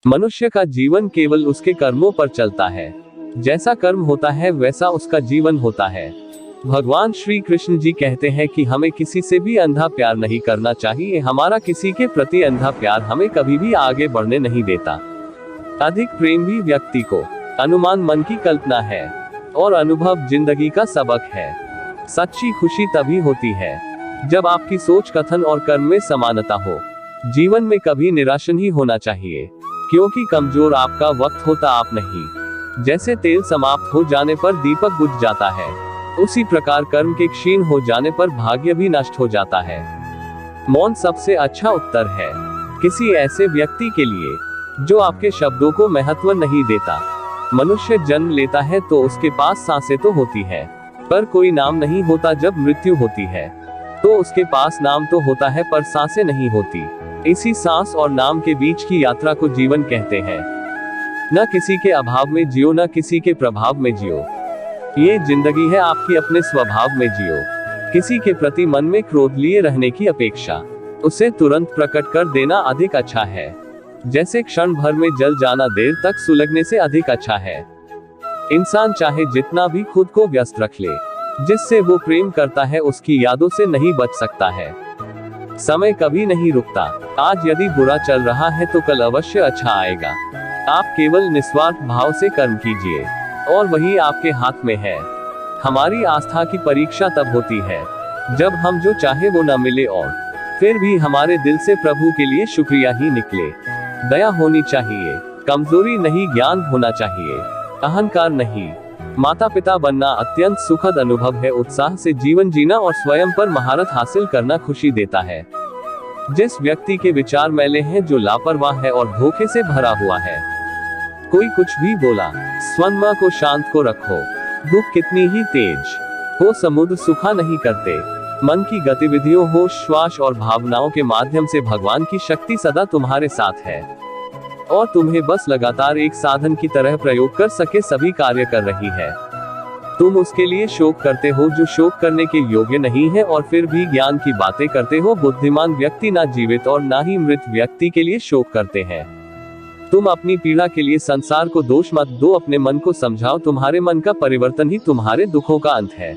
मनुष्य का जीवन केवल उसके कर्मों पर चलता है। जैसा कर्म होता है वैसा उसका जीवन होता है। भगवान श्री कृष्ण जी कहते हैं कि हमें किसी से भी अंधा प्यार नहीं करना चाहिए। हमारा किसी के प्रति अंधा प्यार हमें कभी भी आगे बढ़ने नहीं देता। अधिक प्रेम भी व्यक्ति को अनुमान मन की कल्पना है और अनुभव जिंदगी का सबक है। सच्ची खुशी तभी होती है जब आपकी सोच, कथन और कर्म में समानता हो। जीवन में कभी निराश नहीं होना चाहिए, क्योंकि कमजोर आपका वक्त होता आप नहीं। जैसे तेल समाप्त हो जाने पर दीपक बुझ जाता है, उसी प्रकार कर्म के क्षीण हो जाने पर भाग्य भी नष्ट हो जाता है। मौन सबसे अच्छा उत्तर है किसी ऐसे व्यक्ति के लिए जो आपके शब्दों को महत्व नहीं देता। मनुष्य जन्म लेता है तो उसके पास सांसें तो होती है, पर कोई नाम नहीं होता। जब मृत्यु होती है तो उसके पास नाम तो होता है, पर सांसें नहीं होती। इसी सांस और नाम के बीच की यात्रा को जीवन कहते हैं। न किसी के अभाव में जियो, न किसी के प्रभाव में जियो। ये जिंदगी है, आपकी अपने स्वभाव में जियो। किसी के प्रति मन में क्रोध लिए रहने की अपेक्षा उसे तुरंत प्रकट कर देना अधिक अच्छा है। जैसे क्षण भर में जल जाना देर तक सुलगने से अधिक अच्छा है। इंसान चाहे जितना भी खुद को व्यस्त रख ले, जिससे वो प्रेम करता है उसकी यादों से नहीं बच सकता है। समय कभी नहीं रुकता। आज यदि बुरा चल रहा है तो कल अवश्य अच्छा आएगा। आप केवल निस्वार्थ भाव से कर्म कीजिए और वही आपके हाथ में है। हमारी आस्था की परीक्षा तब होती है जब हम जो चाहे वो न मिले और फिर भी हमारे दिल से प्रभु के लिए शुक्रिया ही निकले। दया होनी चाहिए, कमजोरी नहीं, ज्ञान होना चाहिए, अहंकार नहीं। माता पिता बनना अत्यंत सुखद अनुभव है। उत्साह से जीवन जीना और स्वयं पर महारत हासिल करना खुशी देता है। जिस व्यक्ति के विचार मैले हैं, जो लापरवाह है और धोखे से भरा हुआ है, कोई कुछ भी बोला, स्वयं को शांत को रखो। दुख कितनी ही तेज हो समुद्र सुखा नहीं करते। मन की गतिविधियों हो, श्वास और भावनाओं के माध्यम से भगवान की शक्ति सदा तुम्हारे साथ है और तुम्हें बस लगातार एक साधन की तरह प्रयोग कर सके सभी कार्य कर रही है। तुम उसके लिए शोक करते हो जो शोक करने के योग्य नहीं है और फिर भी ज्ञान की बातें करते हो। बुद्धिमान व्यक्ति ना जीवित और ना ही मृत व्यक्ति के लिए शोक करते हैं। तुम अपनी पीड़ा के लिए संसार को दोष मत दो, अपने मन को समझाओ। तुम्हारे मन का परिवर्तन ही तुम्हारे दुखों का अंत है।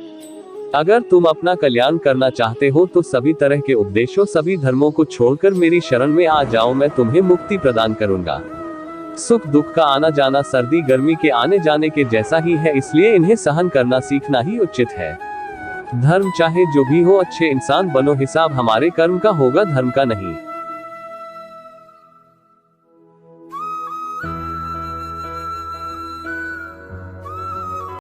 अगर तुम अपना कल्याण करना चाहते हो तो सभी तरह के उपदेशों, सभी धर्मों को छोड़कर मेरी शरण में आ जाओ। मैं तुम्हें मुक्ति प्रदान करूंगा। सुख दुख का आना जाना सर्दी गर्मी के आने जाने के जैसा ही है, इसलिए इन्हें सहन करना सीखना ही उचित है। धर्म चाहे जो भी हो, अच्छे इंसान बनो। हिसाब हमारे कर्म का होगा, धर्म का नहीं।